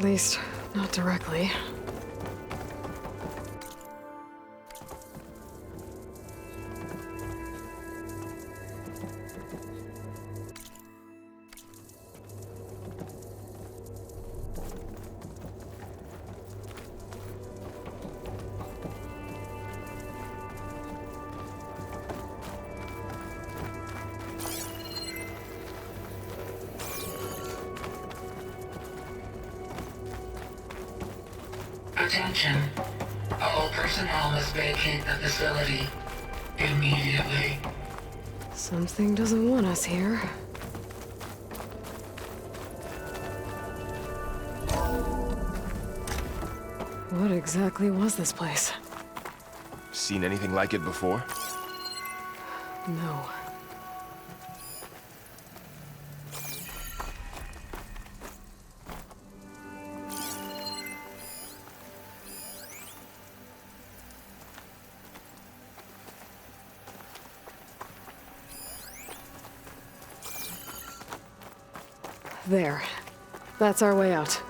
At least, not directly. Attention. All personnel must vacate the facility immediately. Something doesn't want us here. What exactly was this place? Seen anything like it before? No. There. That's our way out.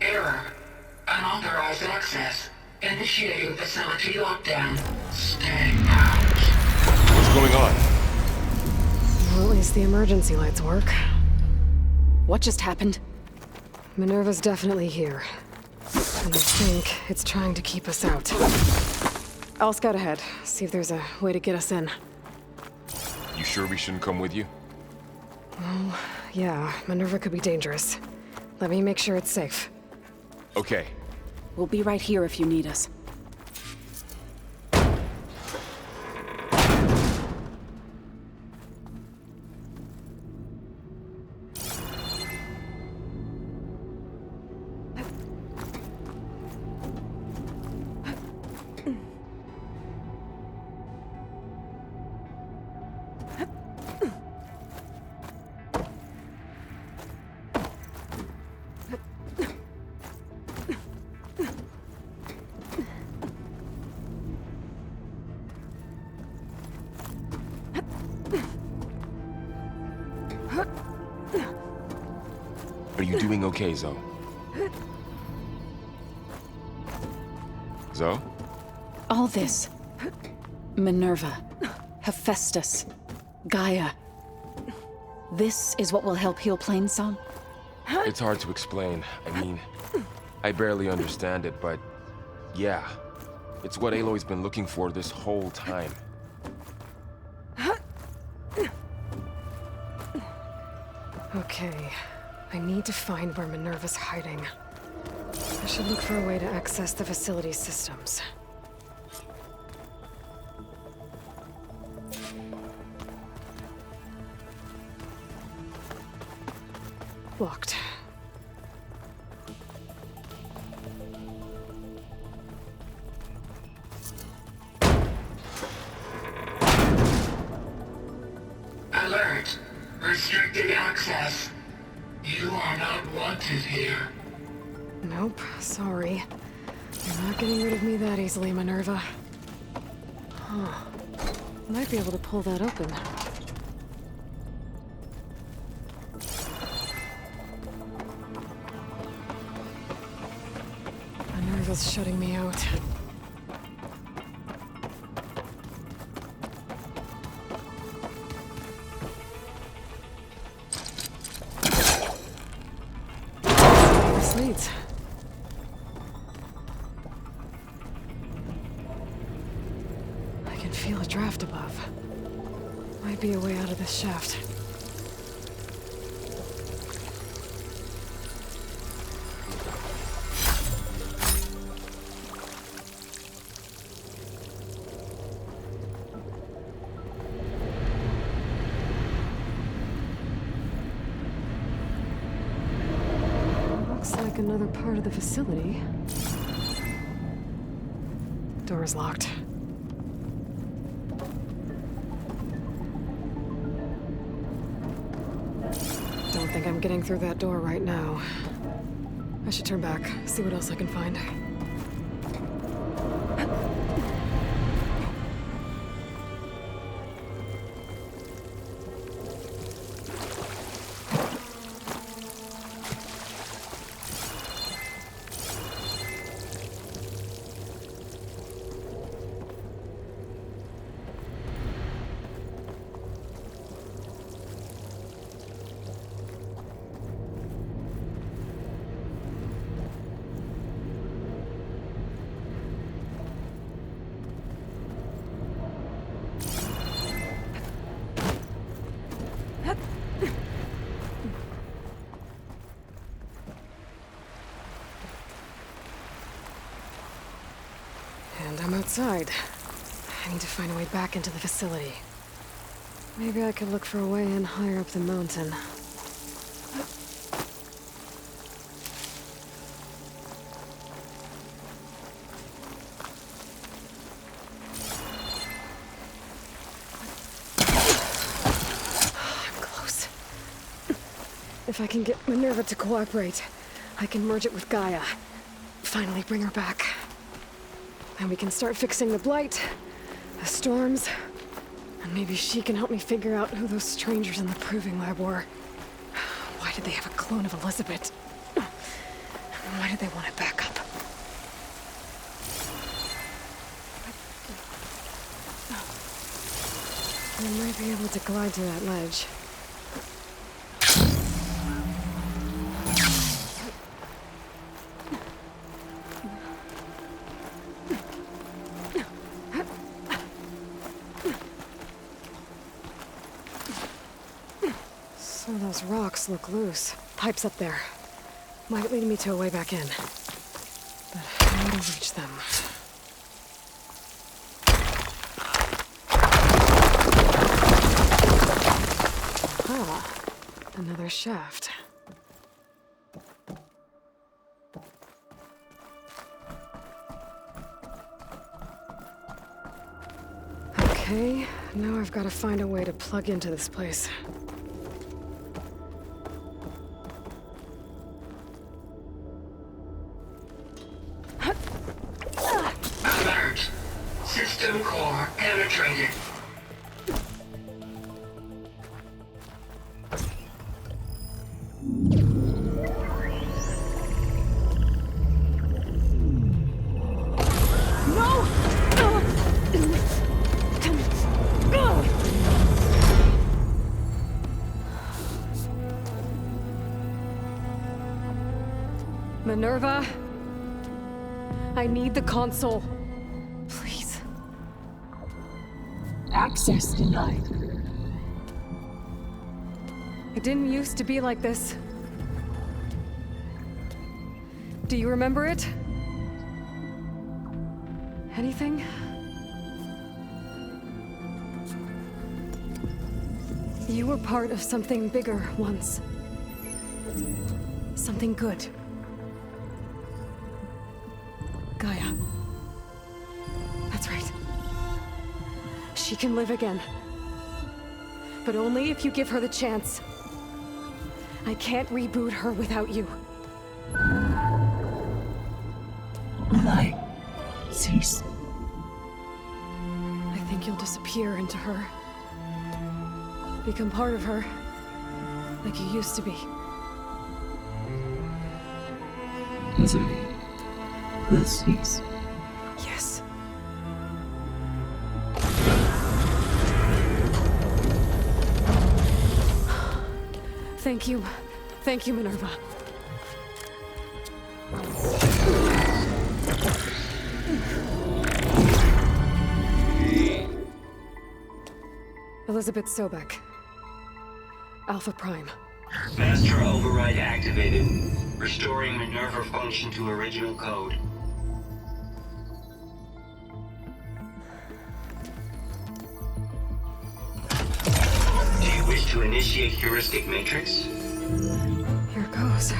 Error. Unauthorized access. Initiating facility lockdown. Stay out. What's going on? Well, at least the emergency lights work. What just happened? Minerva's definitely here. And I think it's trying to keep us out. I'll scout ahead, see if there's a way to get us in. You sure we shouldn't come with you? Well, yeah, Minerva could be dangerous. Let me make sure it's safe. Okay. We'll be right here if you need us. Are you doing okay, Zoe? Zoe? All this. Minerva. Hephaestus. Gaia. This is what will help heal Plainsong? It's hard to explain. I mean, I barely understand it, but yeah. It's what Aloy's been looking for this whole time. Okay. I need to find where Minerva's hiding. I should look for a way to access the facility's systems. Locked. Alert. Restricted access. You are not wanted here. Nope, sorry. You're not getting rid of me that easily, Minerva. Huh. Might be able to pull that open. Minerva's shutting me out. This leads. I can feel a draft above. Might be a way out of this shaft. Looks like another part of the facility. Door is locked. Don't think I'm getting through that door right now. I should turn back, see what else I can find. And I'm outside. I need to find a way back into the facility. Maybe I could look for a way in higher up the mountain. I'm close. If I can get Minerva to cooperate, I can merge it with Gaia. Finally bring her back. And we can start fixing the Blight, the storms, and maybe she can help me figure out who those strangers in the Proving Lab were. Why did they have a clone of Elizabeth? And why did they want it back up? I might be able to glide to that ledge. Some of those rocks look loose. Pipes up there. Might lead me to a way back in. But how to reach them? Ah, another shaft. Okay, now I've got to find a way to plug into this place. Alert! System core penetrated. Minerva, I need the console. Please. Access denied. It didn't used to be like this. Do you remember it? Anything? You were part of something bigger once. Something good. Gaia. That's right. She can live again. But only if you give her the chance. I can't reboot her without you. Light. Cease. I think you'll disappear into her. Become part of her. Like you used to be. Misery. Will cease. Yes. Thank you. Thank you, Minerva. Elizabeth Sobek. Alpha Prime. Master override activated. Restoring Minerva function to original code. Do you wish to initiate heuristic matrix? Here goes.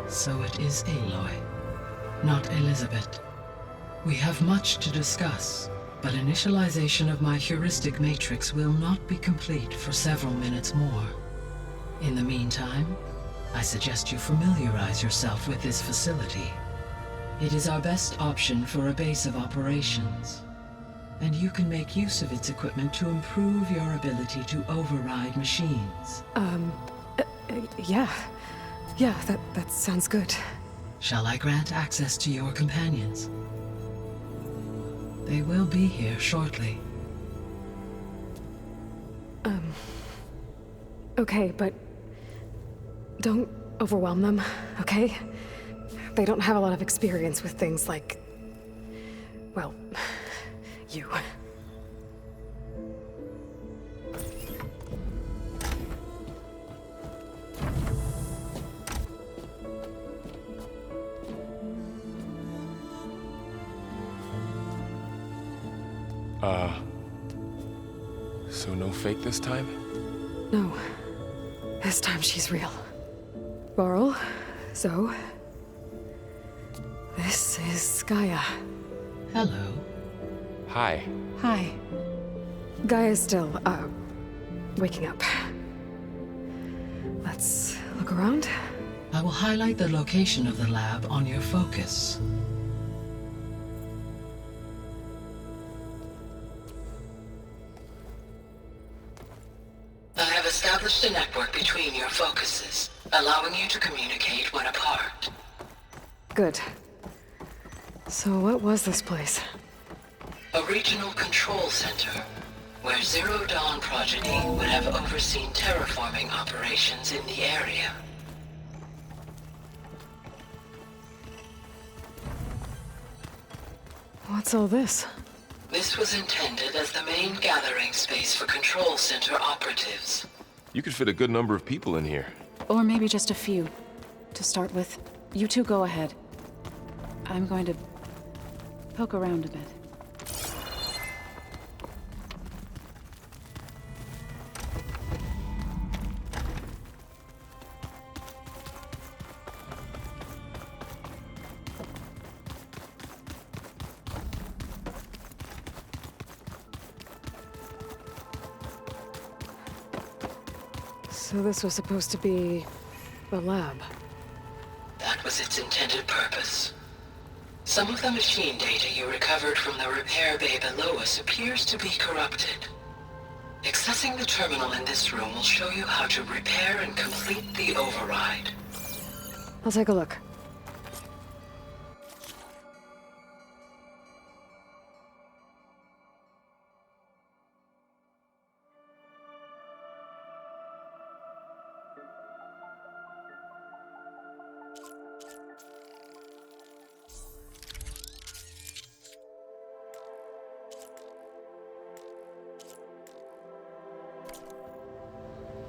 So it is Aloy, not Elizabeth. We have much to discuss, but initialization of my heuristic matrix will not be complete for several minutes more. In the meantime, I suggest you familiarize yourself with this facility. It is our best option for a base of operations, and you can make use of its equipment to improve your ability to override machines. Yeah. Yeah, that sounds good. Shall I grant access to your companions? They will be here shortly. Okay, but don't overwhelm them, okay? They don't have a lot of experience with things like, well, you. So no fake this time? No. This time she's real. Varl, Zoe. This is Gaia. Hello. Hi. Hi. Gaia's still, waking up. Let's look around. I will highlight the location of the lab on your focus. I have established a network between your focuses, allowing you to communicate when apart. Good. So what was this place? A regional control center, where Zero Dawn progeny would have overseen terraforming operations in the area. What's all this? This was intended as the main gathering space for control center operatives. You could fit a good number of people in here. Or maybe just a few. To start with, you two go ahead. I'm going to poke around a bit. So this was supposed to be a lab. That was its intended purpose. Some of the machine data you recovered from the repair bay below us appears to be corrupted. Accessing the terminal in this room will show you how to repair and complete the override. I'll take a look.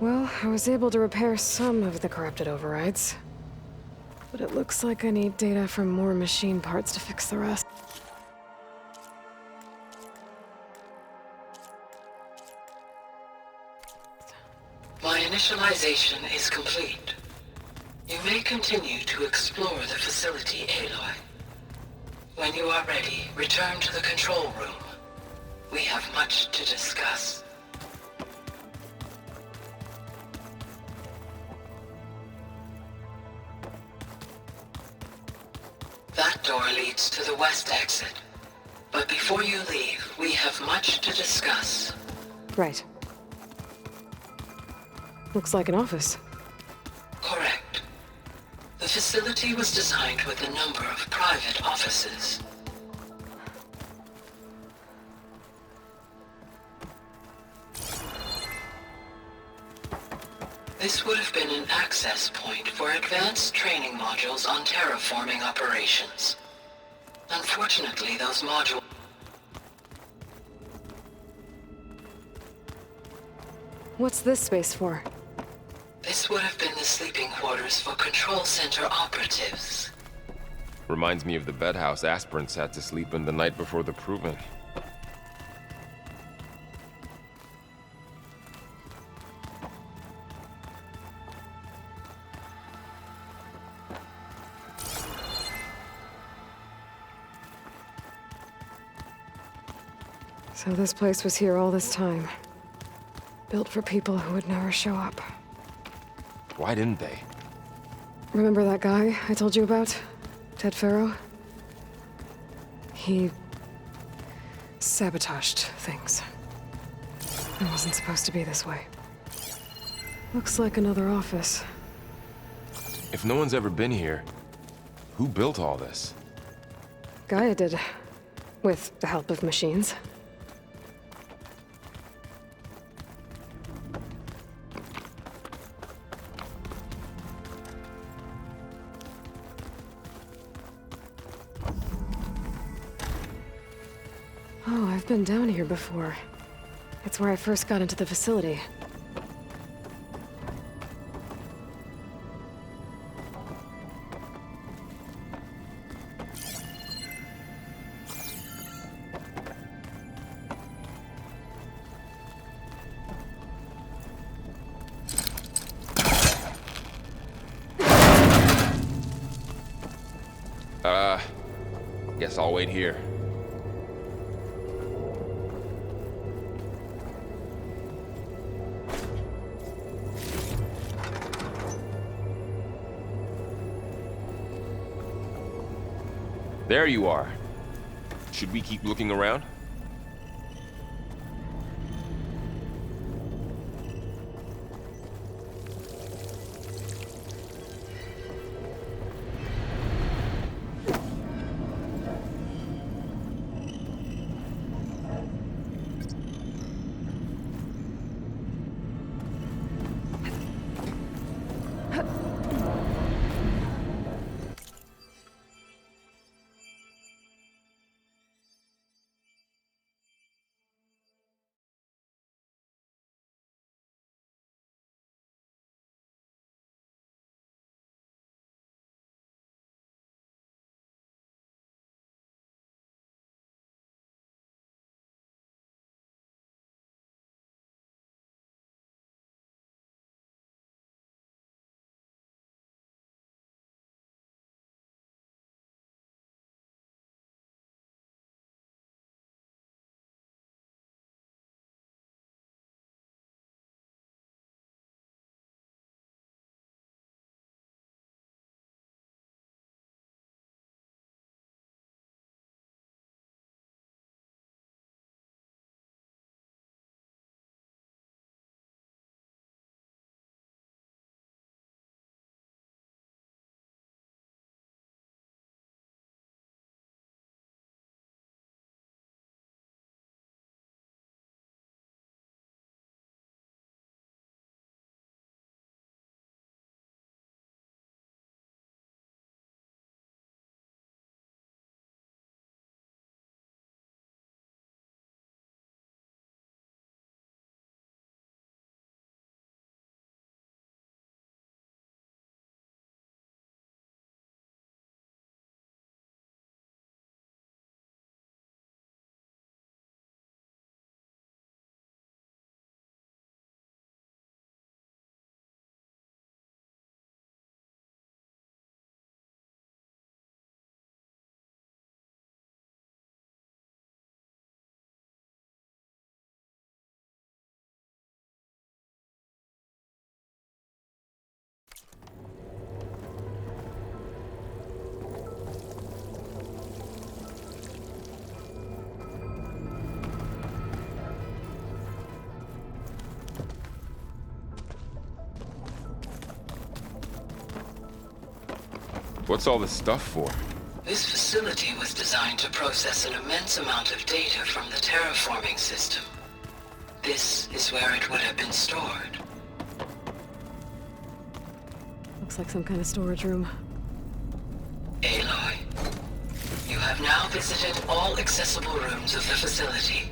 Well, I was able to repair some of the corrupted overrides. But it looks like I need data from more machine parts to fix the rest. My initialization is complete. You may continue to explore the facility, Aloy. When you are ready, return to the control room. We have much to discuss. That door leads to the west exit. But before you leave, we have much to discuss. Right. Looks like an office. Correct. The facility was designed with a number of private offices. This would have been an access point for advanced training modules on terraforming operations. Unfortunately, those modules... What's this space for? This would have been the sleeping quarters for control center operatives. Reminds me of the bedhouse aspirants had to sleep in the night before the proving. So this place was here all this time. Built for people who would never show up. Why didn't they? Remember that guy I told you about? Ted Faro? He sabotaged things. It wasn't supposed to be this way. Looks like another office. If no one's ever been here, who built all this? Gaia did. With the help of machines. Oh, I've been down here before. It's where I first got into the facility. Guess I'll wait here. There you are. Should we keep looking around? What's all this stuff for? This facility was designed to process an immense amount of data from the terraforming system. This is where it would have been stored. Looks like some kind of storage room. Aloy, you have now visited all accessible rooms of the facility.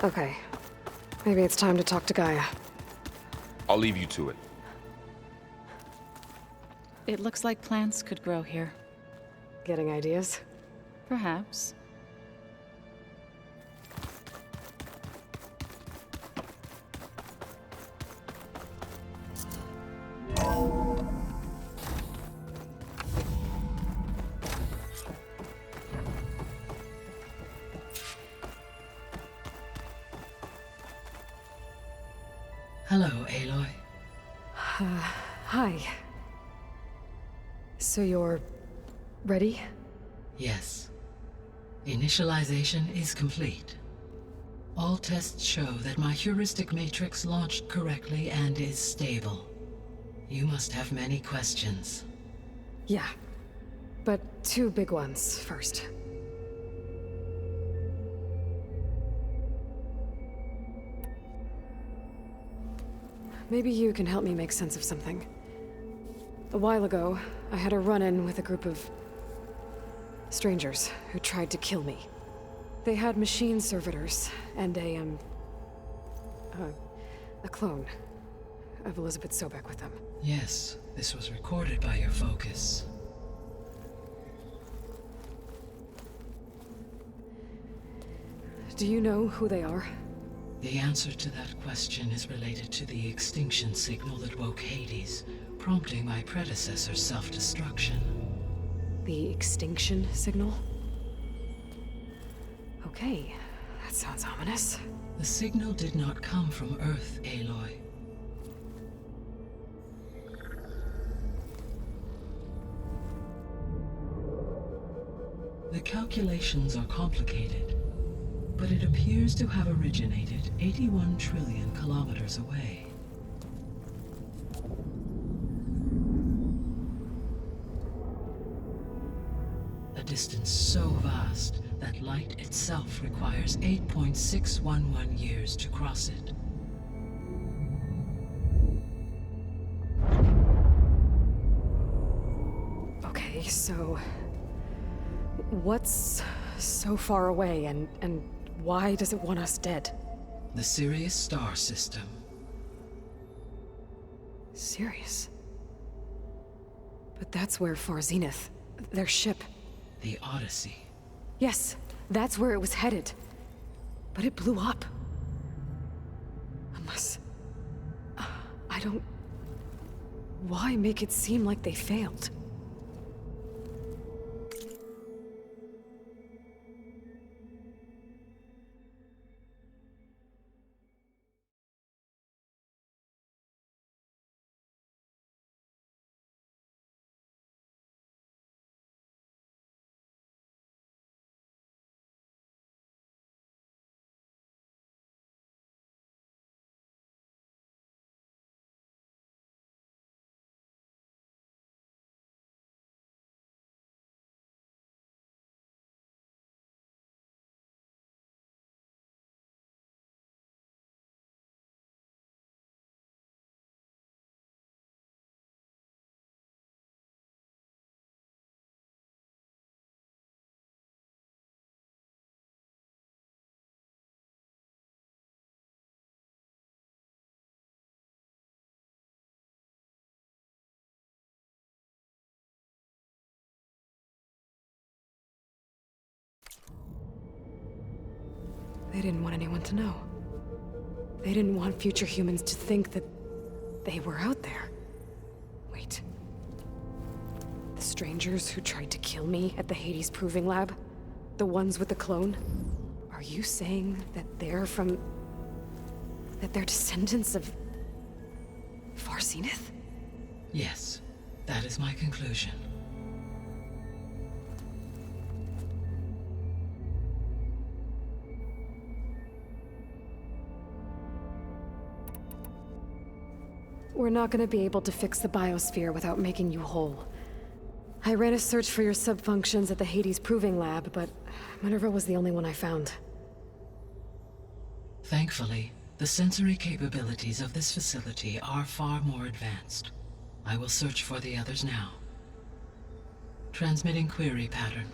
Okay. Maybe it's time to talk to Gaia. I'll leave you to it. It looks like plants could grow here. Getting ideas? Perhaps. Hello, Aloy. Hi. So you're... ready? Yes. Initialization is complete. All tests show that my heuristic matrix launched correctly and is stable. You must have many questions. Yeah. But two big ones first. Maybe you can help me make sense of something. A while ago, I had a run-in with a group of... strangers who tried to kill me. They had machine servitors and a clone of Elizabeth Sobek with them. Yes, this was recorded by your focus. Do you know who they are? The answer to that question is related to the extinction signal that woke Hades, prompting my predecessor's self-destruction. The extinction signal? Okay, that sounds ominous. The signal did not come from Earth, Aloy. The calculations are complicated, but it appears to have originated 81 trillion kilometers away. A distance so vast that light itself requires 8.611 years to cross it. Okay, so... what's so far away, and why does it want us dead? The Sirius star system. Sirius? But that's where Far Zenith, their ship... The Odyssey. Yes, that's where it was headed. But it blew up. Unless... I don't... Why make it seem like they failed? They didn't want anyone to know. They didn't want future humans to think that they were out there. Wait. The strangers who tried to kill me at the Hades Proving Lab? The ones with the clone? Are you saying that they're from... that they're descendants of... Far Zenith? Yes, that is my conclusion. We're not gonna be able to fix the biosphere without making you whole. I ran a search for your subfunctions at the Hades Proving Lab, but Minerva was the only one I found. Thankfully, the sensory capabilities of this facility are far more advanced. I will search for the others now. Transmitting query pattern.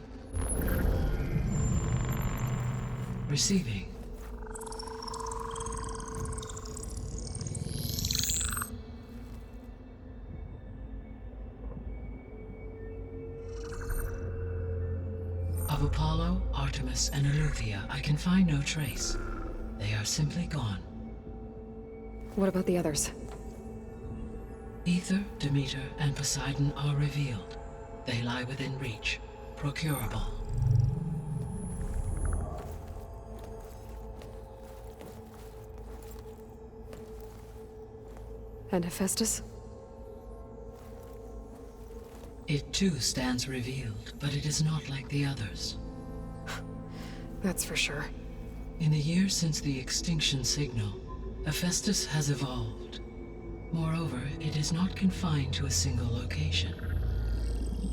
Receiving. Hephaestus and Eleuthia, I can find no trace. They are simply gone. What about the others? Aether, Demeter, and Poseidon are revealed. They lie within reach, procurable. And Hephaestus? It too stands revealed, but it is not like the others. That's for sure. In the years since the extinction signal, Hephaestus has evolved. Moreover, it is not confined to a single location.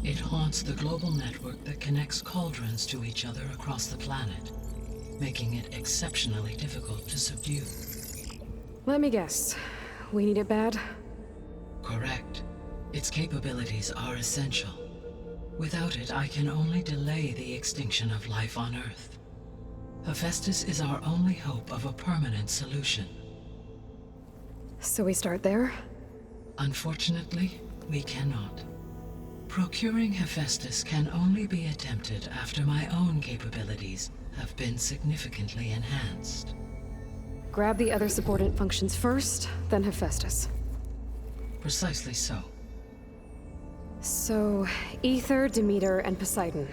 It haunts the global network that connects cauldrons to each other across the planet, making it exceptionally difficult to subdue. Let me guess. We need it bad? Correct. Its capabilities are essential. Without it, I can only delay the extinction of life on Earth. Hephaestus is our only hope of a permanent solution. So we start there? Unfortunately, we cannot. Procuring Hephaestus can only be attempted after my own capabilities have been significantly enhanced. Grab the other subordinate functions first, then Hephaestus. Precisely so. So, Aether, Demeter, and Poseidon.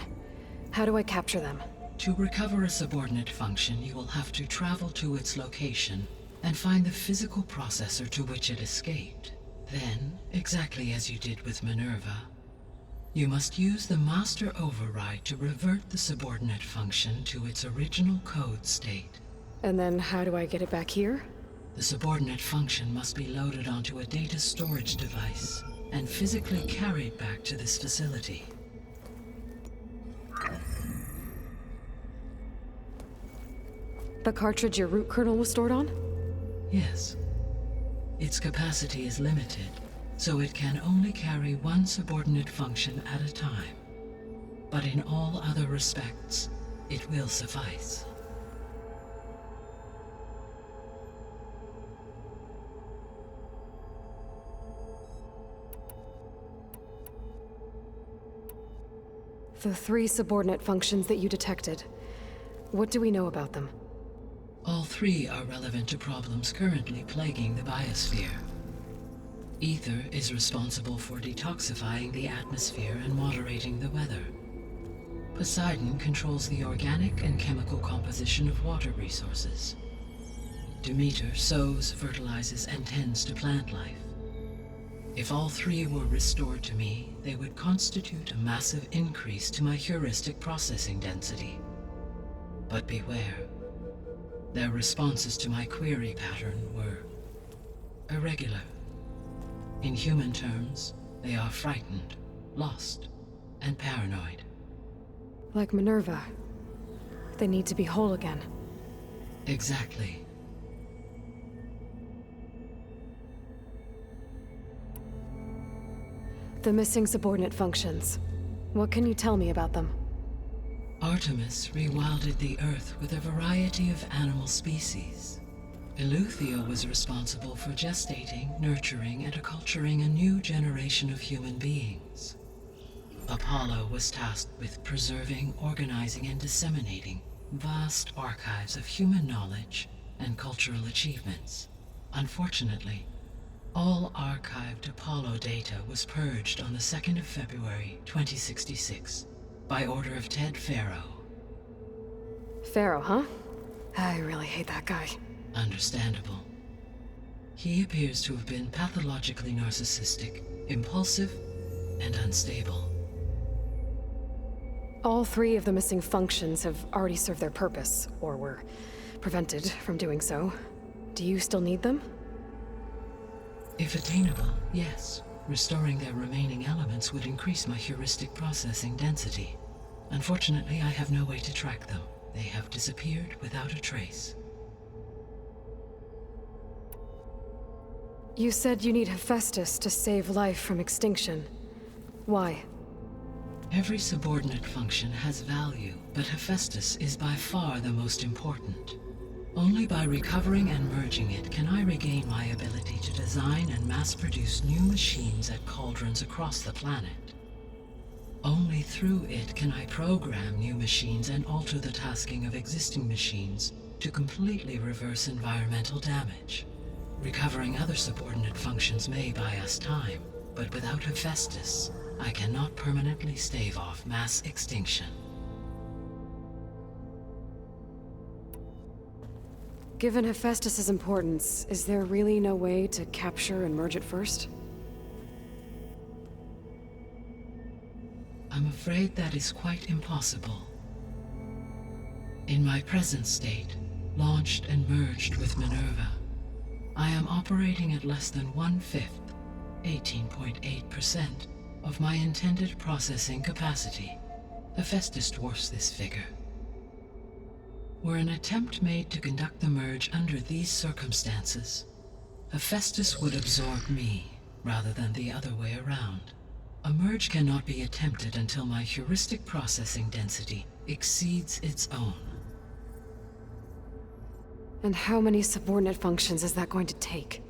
How do I capture them? To recover a subordinate function, you will have to travel to its location and find the physical processor to which it escaped. Then, exactly as you did with Minerva, you must use the master override to revert the subordinate function to its original code state. And then how do I get it back here? The subordinate function must be loaded onto a data storage device and physically carried back to this facility. The cartridge your root kernel was stored on? Yes. Its capacity is limited, so it can only carry one subordinate function at a time. But in all other respects, it will suffice. The 3 subordinate functions that you detected. What do we know about them? All 3 are relevant to problems currently plaguing the biosphere. Aether is responsible for detoxifying the atmosphere and moderating the weather. Poseidon controls the organic and chemical composition of water resources. Demeter sows, fertilizes, and tends to plant life. If all 3 were restored to me, they would constitute a massive increase to my heuristic processing density. But beware. Their responses to my query pattern were irregular. In human terms, they are frightened, lost, and paranoid. Like Minerva. They need to be whole again. Exactly. The missing subordinate functions. What can you tell me about them? Artemis rewilded the Earth with a variety of animal species. Eleuthia was responsible for gestating, nurturing, and acculturating a new generation of human beings. Apollo was tasked with preserving, organizing, and disseminating vast archives of human knowledge and cultural achievements. Unfortunately, all archived Apollo data was purged on the 2nd of February, 2066, by order of Ted Faro. Pharaoh, huh? I really hate that guy. Understandable. He appears to have been pathologically narcissistic, impulsive, and unstable. All 3 of the missing functions have already served their purpose, or were prevented from doing so. Do you still need them? If attainable, yes. Restoring their remaining elements would increase my heuristic processing density. Unfortunately, I have no way to track them. They have disappeared without a trace. You said you need Hephaestus to save life from extinction. Why? Every subordinate function has value, but Hephaestus is by far the most important. Only by recovering and merging it can I regain my ability to design and mass-produce new machines at cauldrons across the planet. Only through it can I program new machines and alter the tasking of existing machines to completely reverse environmental damage. Recovering other subordinate functions may buy us time, but without Hephaestus, I cannot permanently stave off mass extinction. Given Hephaestus's importance, is there really no way to capture and merge it first? I'm afraid that is quite impossible. In my present state, launched and merged with Minerva, I am operating at less than 1/5, 18.8%, of my intended processing capacity. Hephaestus dwarfs this figure. Were an attempt made to conduct the merge under these circumstances, Hephaestus would absorb me, rather than the other way around. A merge cannot be attempted until my heuristic processing density exceeds its own. And how many subordinate functions is that going to take?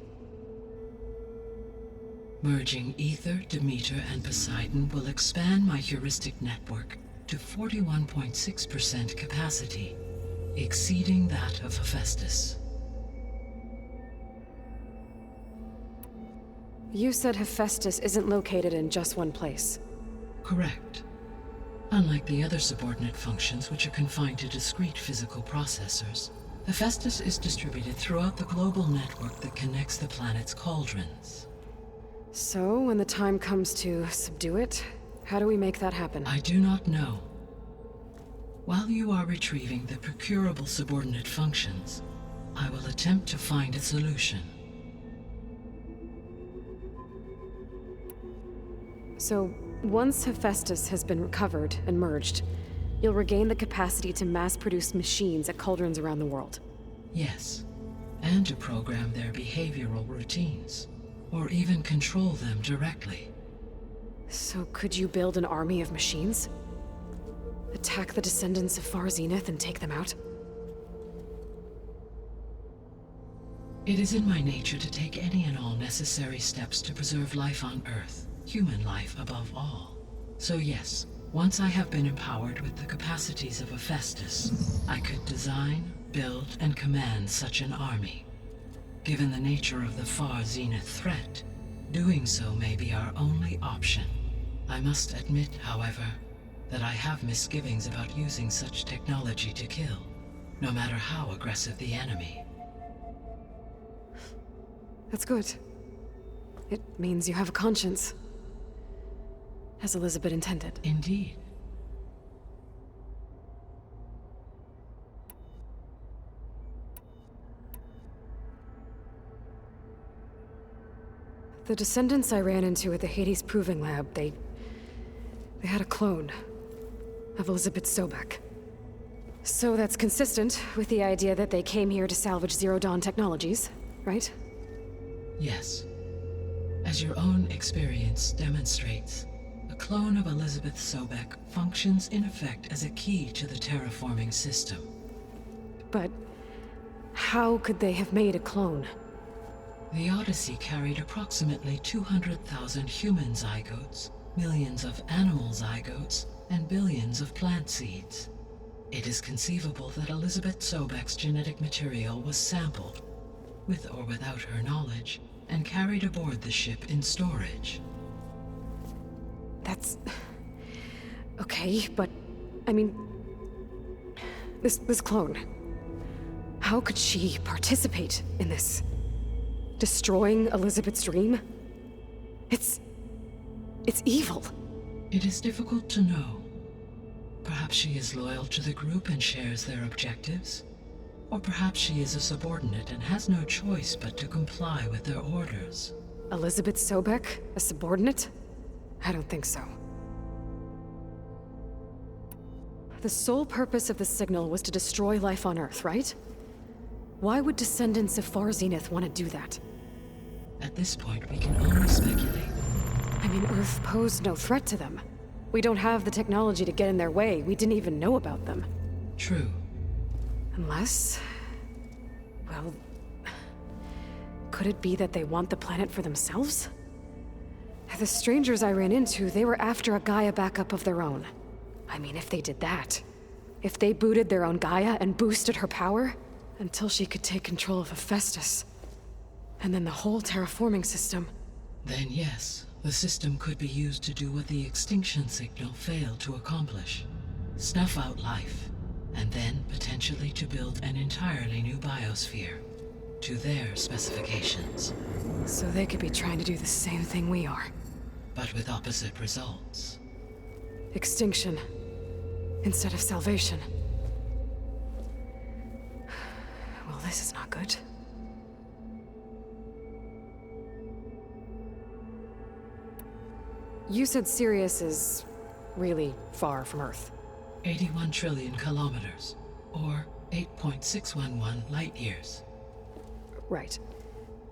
Merging Ether, Demeter, and Poseidon will expand my heuristic network to 41.6% capacity, exceeding that of Hephaestus. You said Hephaestus isn't located in just one place. Correct. Unlike the other subordinate functions, which are confined to discrete physical processors, Hephaestus is distributed throughout the global network that connects the planet's cauldrons. So, when the time comes to subdue it, how do we make that happen? I do not know. While you are retrieving the procurable subordinate functions, I will attempt to find a solution. So, once Hephaestus has been recovered and merged, you'll regain the capacity to mass-produce machines at cauldrons around the world. Yes, and to program their behavioral routines, or even control them directly. So could you build an army of machines? Attack the descendants of Far Zenith and take them out? It is in my nature to take any and all necessary steps to preserve life on Earth, human life above all. So yes, once I have been empowered with the capacities of Hephaestus, I could design, build, and command such an army. Given the nature of the Far Zenith threat, doing so may be our only option. I must admit, however, that I have misgivings about using such technology to kill, no matter how aggressive the enemy. That's good. It means you have a conscience. As Elizabeth intended. Indeed. The descendants I ran into at the Hades Proving Lab, they had a clone of Elizabeth Sobek. So that's consistent with the idea that they came here to salvage Zero Dawn technologies, right? Yes. As your own experience demonstrates, a clone of Elizabeth Sobek functions in effect as a key to the terraforming system. But how could they have made a clone? The Odyssey carried approximately 200,000 human zygotes, millions of animal zygotes, and billions of plant seeds. It is conceivable that Elizabeth Sobek's genetic material was sampled, with or without her knowledge, and carried aboard the ship in storage. That's... okay, but... I mean... This clone... How could she participate in this? Destroying Elizabeth's dream? It's evil. It is difficult to know. Perhaps she is loyal to the group and shares their objectives. Or perhaps she is a subordinate and has no choice but to comply with their orders. Elizabeth Sobek, a subordinate? I don't think so. The sole purpose of the signal was to destroy life on Earth, right? Why would descendants of Far Zenith want to do that? At this point, we can only speculate. I mean, Earth posed no threat to them. We don't have the technology to get in their way. We didn't even know about them. True. Unless... well... could it be that they want the planet for themselves? The strangers I ran into, they were after a Gaia backup of their own. I mean, if they did that. If they booted their own Gaia and boosted her power, until she could take control of Hephaestus. And then the whole terraforming system. Then yes, the system could be used to do what the extinction signal failed to accomplish. Snuff out life, and then potentially to build an entirely new biosphere. To their specifications. So they could be trying to do the same thing we are. But with opposite results. Extinction. Instead of salvation. Well, this is not good. You said Sirius is really far from Earth. 81 trillion kilometers, or 8.611 light years. Right.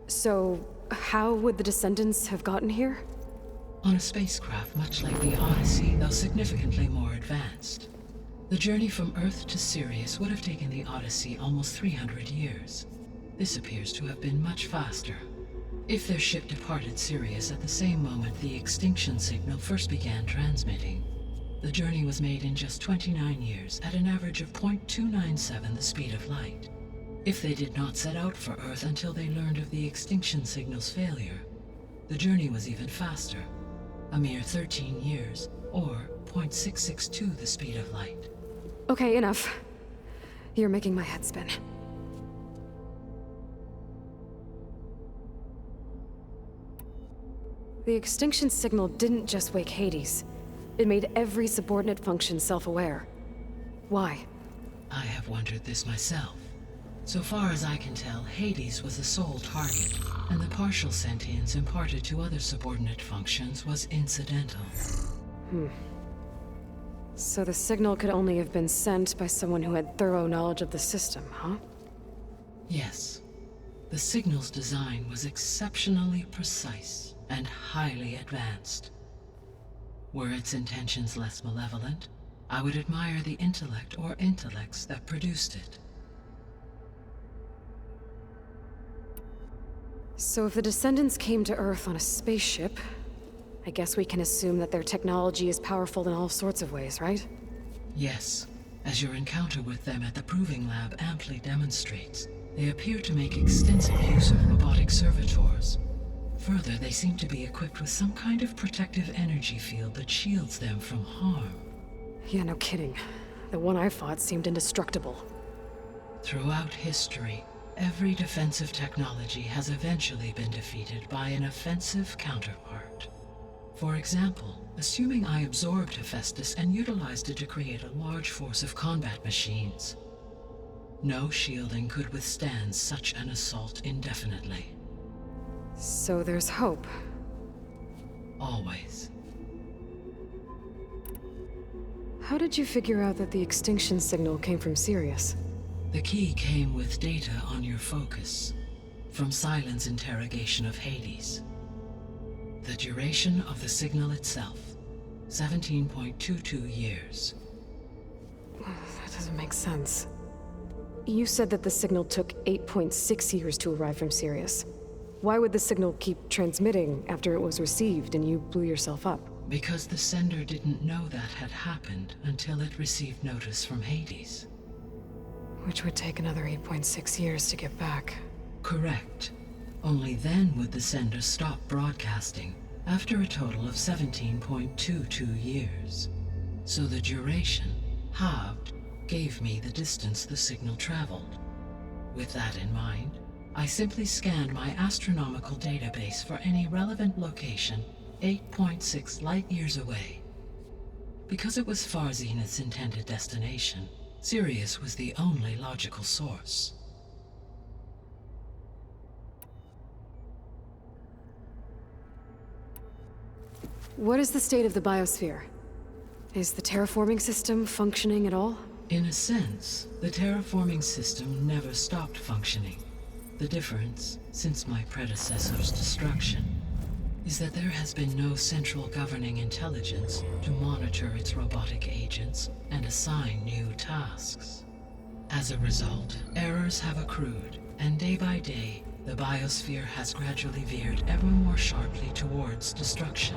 So, how would the Descendants have gotten here? On a spacecraft much like the Odyssey, though significantly more advanced. The journey from Earth to Sirius would have taken the Odyssey almost 300 years. This appears to have been much faster. If their ship departed Sirius at the same moment the extinction signal first began transmitting, the journey was made in just 29 years at an average of 0.297 the speed of light. If they did not set out for Earth until they learned of the extinction signal's failure, the journey was even faster, a mere 13 years, or 0.662 the speed of light. Okay, enough. You're making my head spin. The extinction signal didn't just wake Hades. It made every subordinate function self-aware. Why? I have wondered this myself. So far as I can tell, Hades was the sole target, and the partial sentience imparted to other subordinate functions was incidental. So the signal could only have been sent by someone who had thorough knowledge of the system, huh? Yes. The signal's design was exceptionally precise and highly advanced. Were its intentions less malevolent, I would admire the intellect or intellects that produced it. So if the Descendants came to Earth on a spaceship, I guess we can assume that their technology is powerful in all sorts of ways, right? Yes, as your encounter with them at the Proving Lab amply demonstrates, they appear to make extensive use of robotic servitors. Further, they seem to be equipped with some kind of protective energy field that shields them from harm. Yeah, no kidding. The one I fought seemed indestructible. Throughout history, every defensive technology has eventually been defeated by an offensive counterpart. For example, assuming I absorbed Hephaestus and utilized it to create a large force of combat machines. No shielding could withstand such an assault indefinitely. So there's hope. Always. How did you figure out that the extinction signal came from Sirius? The key came with data on your focus, from Silent's interrogation of Hades. The duration of the signal itself, 17.22 years. That doesn't make sense. You said that the signal took 8.6 years to arrive from Sirius. Why would the signal keep transmitting after it was received and you blew yourself up? Because the sender didn't know that had happened until it received notice from Hades. Which would take another 8.6 years to get back. Correct. Only then would the sender stop broadcasting, after a total of 17.22 years. So the duration, halved, gave me the distance the signal traveled. With that in mind, I simply scanned my astronomical database for any relevant location 8.6 light-years away. Because it was Far Zenith's intended destination, Sirius was the only logical source. What is the state of the biosphere? Is the terraforming system functioning at all? In a sense, the terraforming system never stopped functioning. The difference, since my predecessor's destruction, is that there has been no central governing intelligence to monitor its robotic agents and assign new tasks. As a result, errors have accrued, and day by day, the biosphere has gradually veered ever more sharply towards destruction.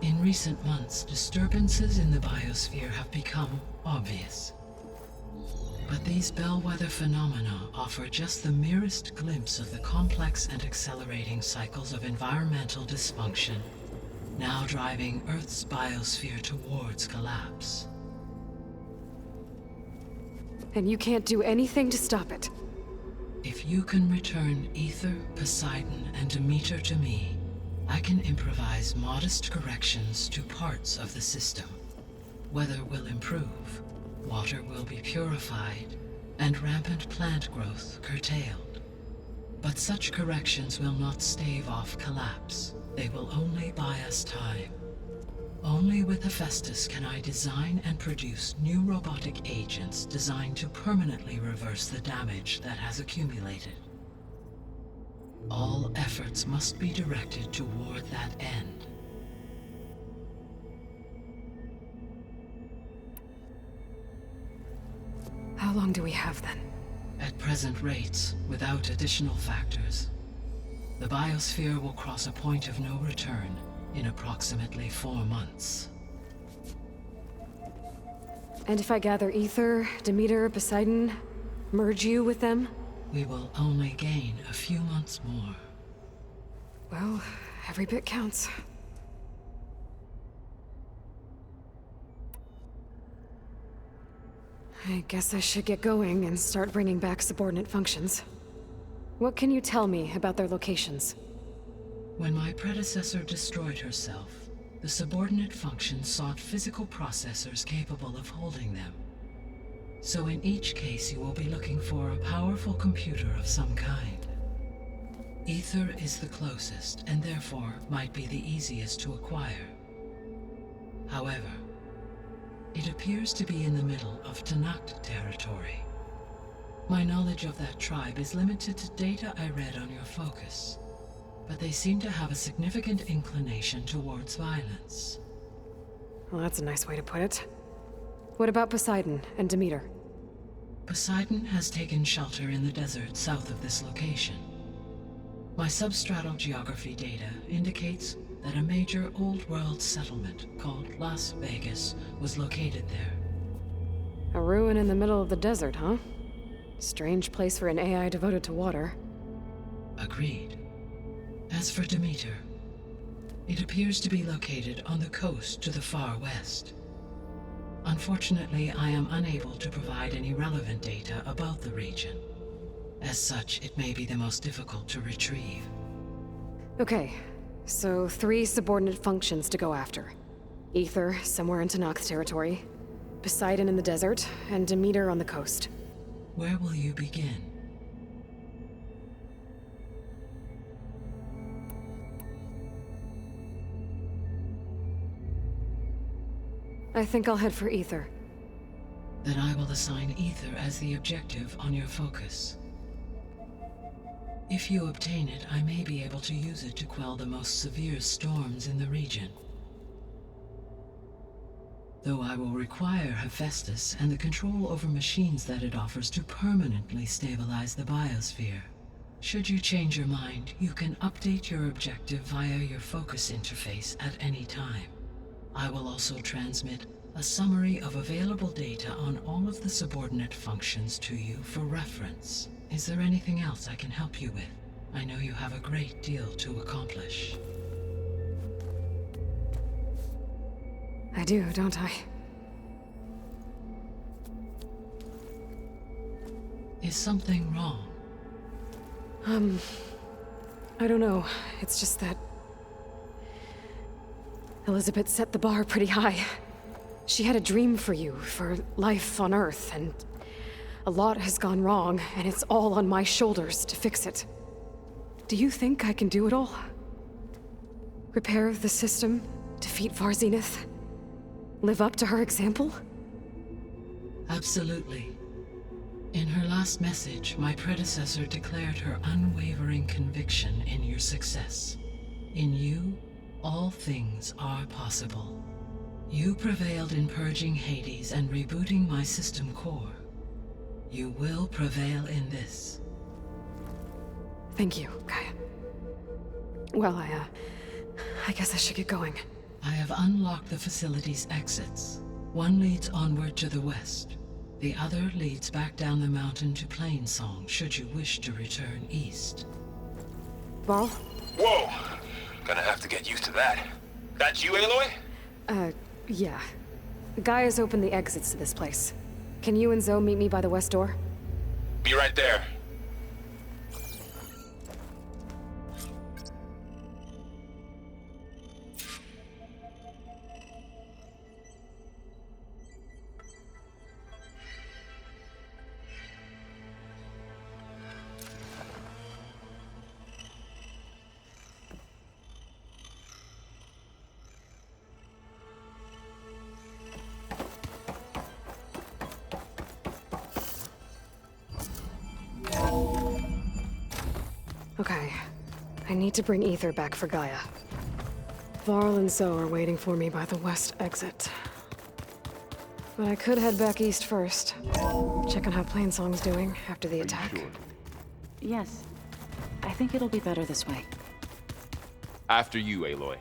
In recent months, disturbances in the biosphere have become obvious. But these bellwether phenomena offer just the merest glimpse of the complex and accelerating cycles of environmental dysfunction, now driving Earth's biosphere towards collapse. And you can't do anything to stop it. If you can return Aether, Poseidon, and Demeter to me, I can improvise modest corrections to parts of the system. Weather will improve, water will be purified, and rampant plant growth curtailed. But such corrections will not stave off collapse. They will only buy us time. Only with Hephaestus can I design and produce new robotic agents designed to permanently reverse the damage that has accumulated. All efforts must be directed toward that end. How long do we have then? At present rates, without additional factors, the biosphere will cross a point of no return in approximately 4 months. And if I gather Aether, Demeter, Poseidon, merge you with them? We will only gain a few months more. Well, every bit counts. I guess I should get going and start bringing back subordinate functions. What can you tell me about their locations? When my predecessor destroyed herself, the subordinate functions sought physical processors capable of holding them. So in each case you will be looking for a powerful computer of some kind. Aether is the closest, and therefore might be the easiest to acquire. However, it appears to be in the middle of Tenakt territory. My knowledge of that tribe is limited to data I read on your focus, but they seem to have a significant inclination towards violence. Well, that's a nice way to put it. What about Poseidon and Demeter? Poseidon has taken shelter in the desert south of this location. My substratal geography data indicates that a major old-world settlement called Las Vegas was located there. A ruin in the middle of the desert, huh? Strange place for an AI devoted to water. Agreed. As for Demeter, it appears to be located on the coast to the far west. Unfortunately, I am unable to provide any relevant data about the region. As such, it may be the most difficult to retrieve. Okay, so 3 subordinate functions to go after. Aether, somewhere in Tenakt territory. Poseidon in the desert, and Demeter on the coast. Where will you begin? I think I'll head for Aether. Then I will assign Aether as the objective on your focus. If you obtain it, I may be able to use it to quell the most severe storms in the region. Though I will require Hephaestus and the control over machines that it offers to permanently stabilize the biosphere. Should you change your mind, you can update your objective via your focus interface at any time. I will also transmit a summary of available data on all of the subordinate functions to you for reference. Is there anything else I can help you with? I know you have a great deal to accomplish. I do, don't I? Is something wrong? I don't know. It's just that Elizabeth set the bar pretty high. She had a dream for you, for life on Earth, and a lot has gone wrong, and it's all on my shoulders to fix it. Do you think I can do it all? Repair the system, defeat Varzenith, live up to her example? Absolutely. In her last message, my predecessor declared her unwavering conviction in your success. In you, all things are possible. You prevailed in purging Hades and rebooting my system core. You will prevail in this. Thank you, Gaia. Well, I guess I should get going. I have unlocked the facility's exits. One leads onward to the west. The other leads back down the mountain to Plainsong, should you wish to return east. Varl? Whoa! Gonna have to get used to that. That's you, Aloy? Yeah. Gaia's opened the exits to this place. Can you and Zoe meet me by the west door? Be right there. Okay. I need to bring Ether back for Gaia. Varl and Zoe are waiting for me by the west exit. But I could head back east first. Check on how Plainsong's doing after the attack. Yes. I think it'll be better this way. After you, Aloy.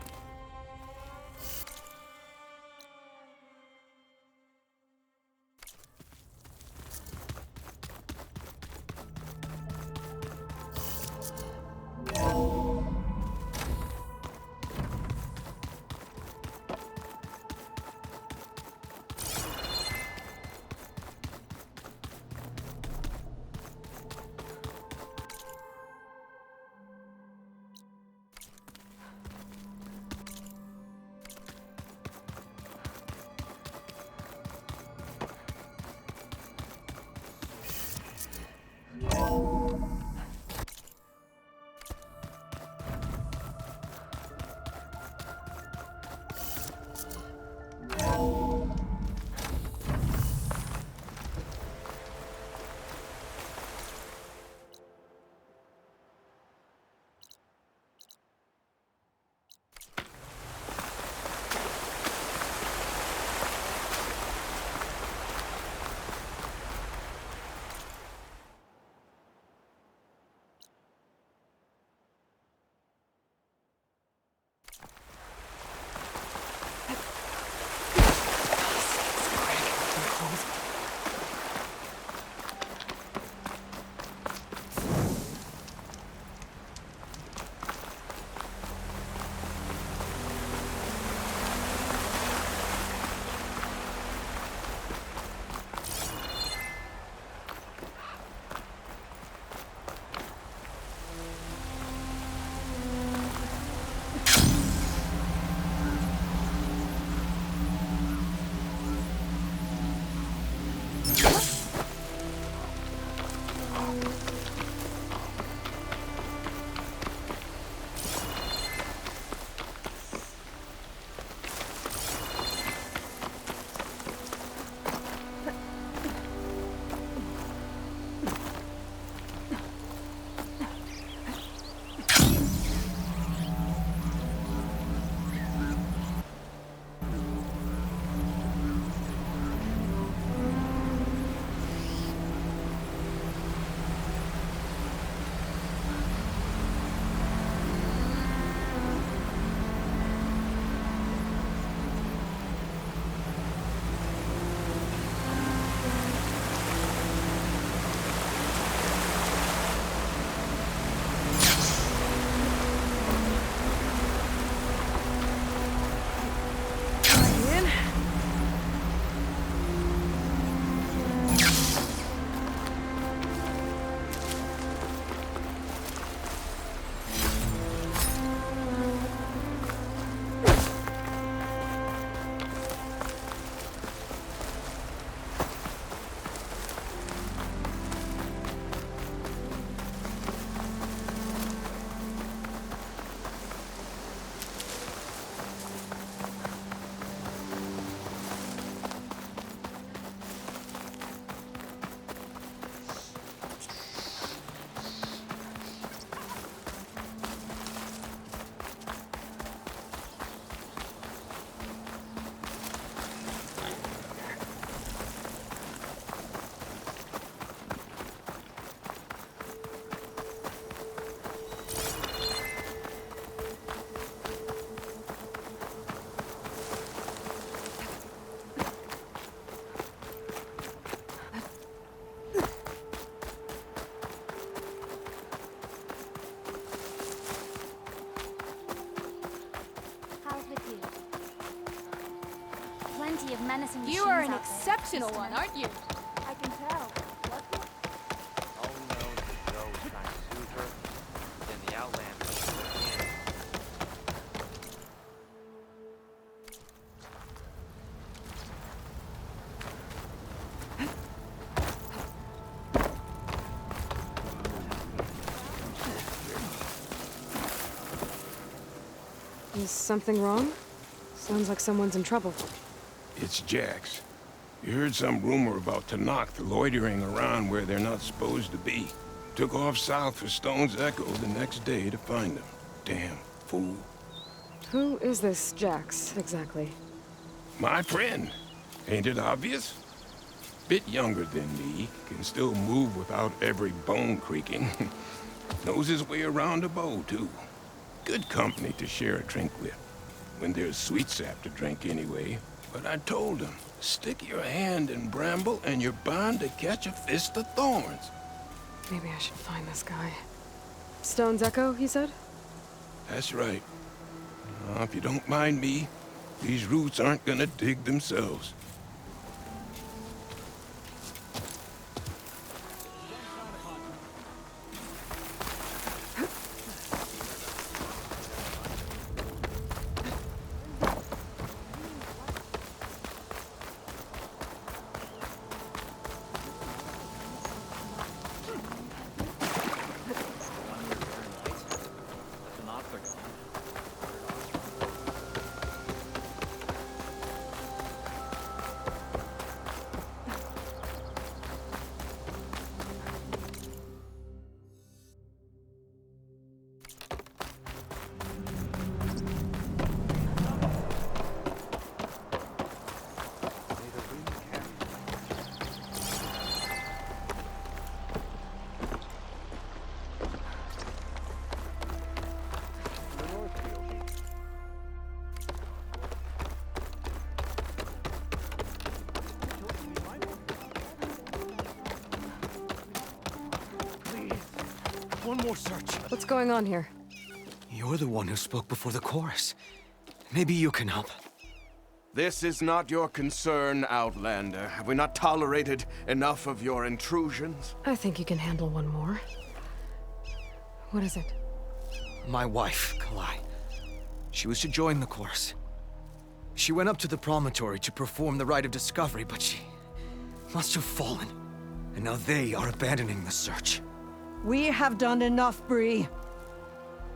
You are an exceptional one, aren't you? I can tell. All we know is that Joe was trying to soothe her, then the Outlander. Is something wrong? Sounds like someone's in trouble. It's Jax. You heard some rumor about Tanakh loitering around where they're not supposed to be. Took off south for Stone's Echo the next day to find them. Damn fool. Who is this Jax, exactly? My friend. Ain't it obvious? Bit younger than me, can still move without every bone creaking. Knows his way around a bow, too. Good company to share a drink with. When there's sweet sap to drink anyway. But I told him, stick your hand in bramble and you're bound to catch a fist of thorns. Maybe I should find this guy. Stone's Echo, he said? That's right. If you don't mind me, these roots aren't gonna dig themselves. One more search. What's going on here? You're the one who spoke before the chorus. Maybe you can help. This is not your concern, Outlander. Have we not tolerated enough of your intrusions? I think you can handle one more. What is it? My wife, Kalai. She was to join the chorus. She went up to the promontory to perform the rite of discovery, but she must have fallen. And now they are abandoning the search. We have done enough, Bree.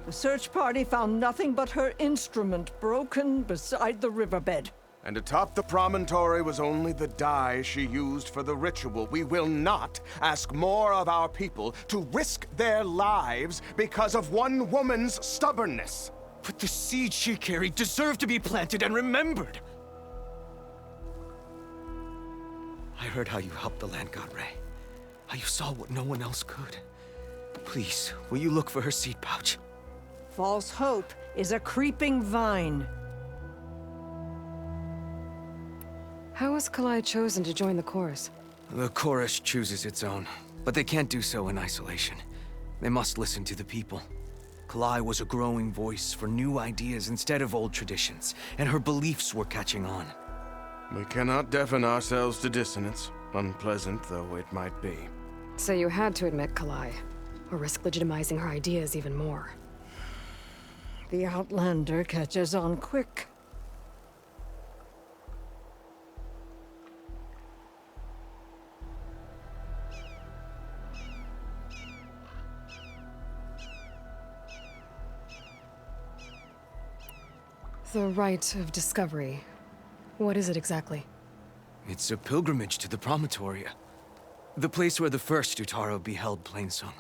The search party found nothing but her instrument broken beside the riverbed. And atop the promontory was only the dye she used for the ritual. We will not ask more of our people to risk their lives because of one woman's stubbornness. But the seed she carried deserved to be planted and remembered. I heard how you helped the land god Ray. How you saw what no one else could. Please, will you look for her seed pouch? False hope is a creeping vine. How was Kalai chosen to join the chorus? The chorus chooses its own, but they can't do so in isolation. They must listen to the people. Kalai was a growing voice for new ideas instead of old traditions, and her beliefs were catching on. We cannot deafen ourselves to dissonance, unpleasant though it might be. So you had to admit Kalai, or risk legitimizing her ideas even more. The Outlander catches on quick. The rite of discovery. What is it exactly? It's a pilgrimage to the Promontoria. The place where the first Utaro beheld Plainsong.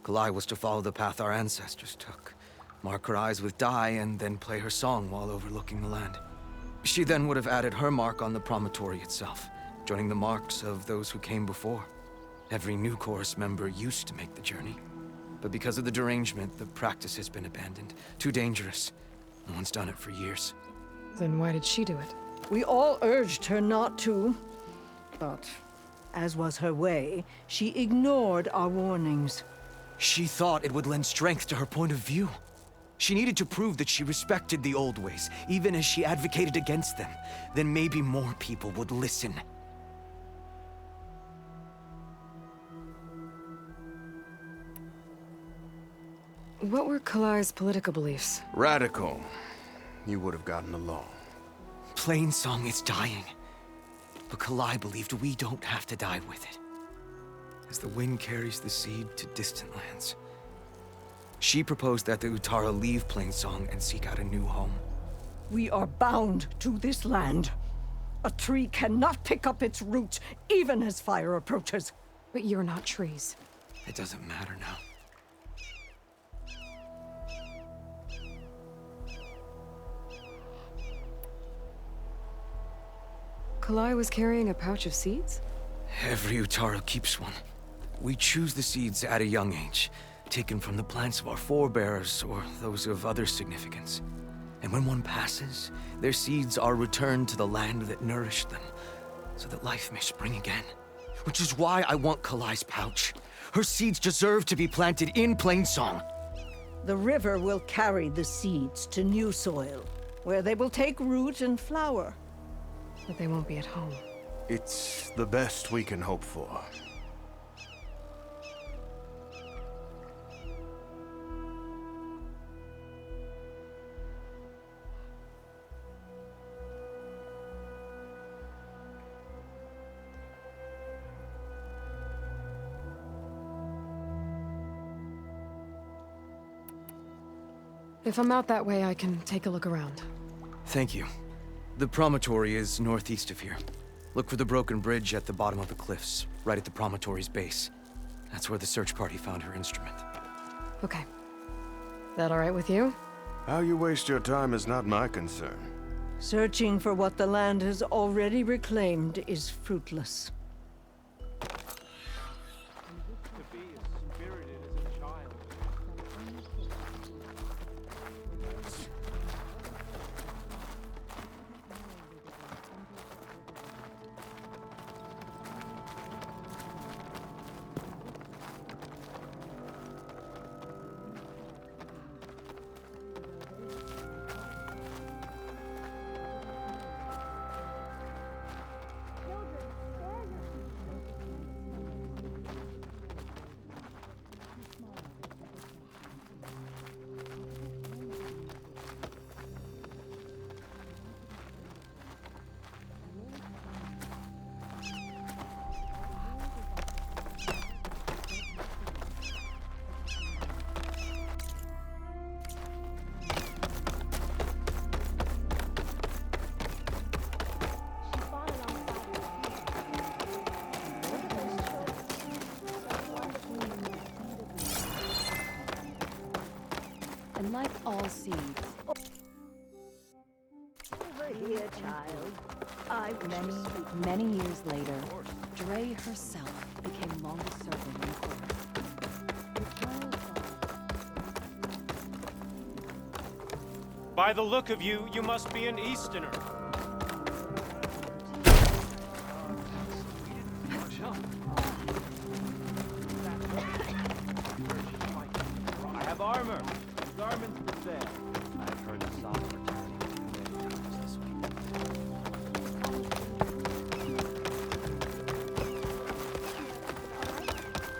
Kalai was to follow the path our ancestors took. Mark her eyes with dye and then play her song while overlooking the land. She then would have added her mark on the promontory itself, joining the marks of those who came before. Every new chorus member used to make the journey. But because of the derangement, the practice has been abandoned. Too dangerous. No one's done it for years. Then why did she do it? We all urged her not to. But, as was her way, she ignored our warnings. She thought it would lend strength to her point of view. She needed to prove that she respected the old ways, even as she advocated against them. Then maybe more people would listen. What were Kalai's political beliefs? Radical. You would have gotten along. Plainsong is dying. But Kalai believed we don't have to die with it. As the wind carries the seed to distant lands. She proposed that the Utara leave Plainsong and seek out a new home. We are bound to this land. A tree cannot pick up its roots, even as fire approaches. But you're not trees. It doesn't matter now. Kalai was carrying a pouch of seeds? Every Utara keeps one. We choose the seeds at a young age, taken from the plants of our forebears or those of other significance. And when one passes, their seeds are returned to the land that nourished them, so that life may spring again. Which is why I want Kalai's pouch. Her seeds deserve to be planted in Plainsong. The river will carry the seeds to new soil, where they will take root and flower. But they won't be at home. It's the best we can hope for. If I'm out that way, I can take a look around. Thank you. The promontory is northeast of here. Look for the broken bridge at the bottom of the cliffs, right at the promontory's base. That's where the search party found her instrument. Okay. That all right with you? How you waste your time is not my concern. Searching for what the land has already reclaimed is fruitless. And like all seeds. Over here, child. Many years later, Dre herself became longest serving in court. By the look of you, you must be an Easterner. I have armor, garments for sale.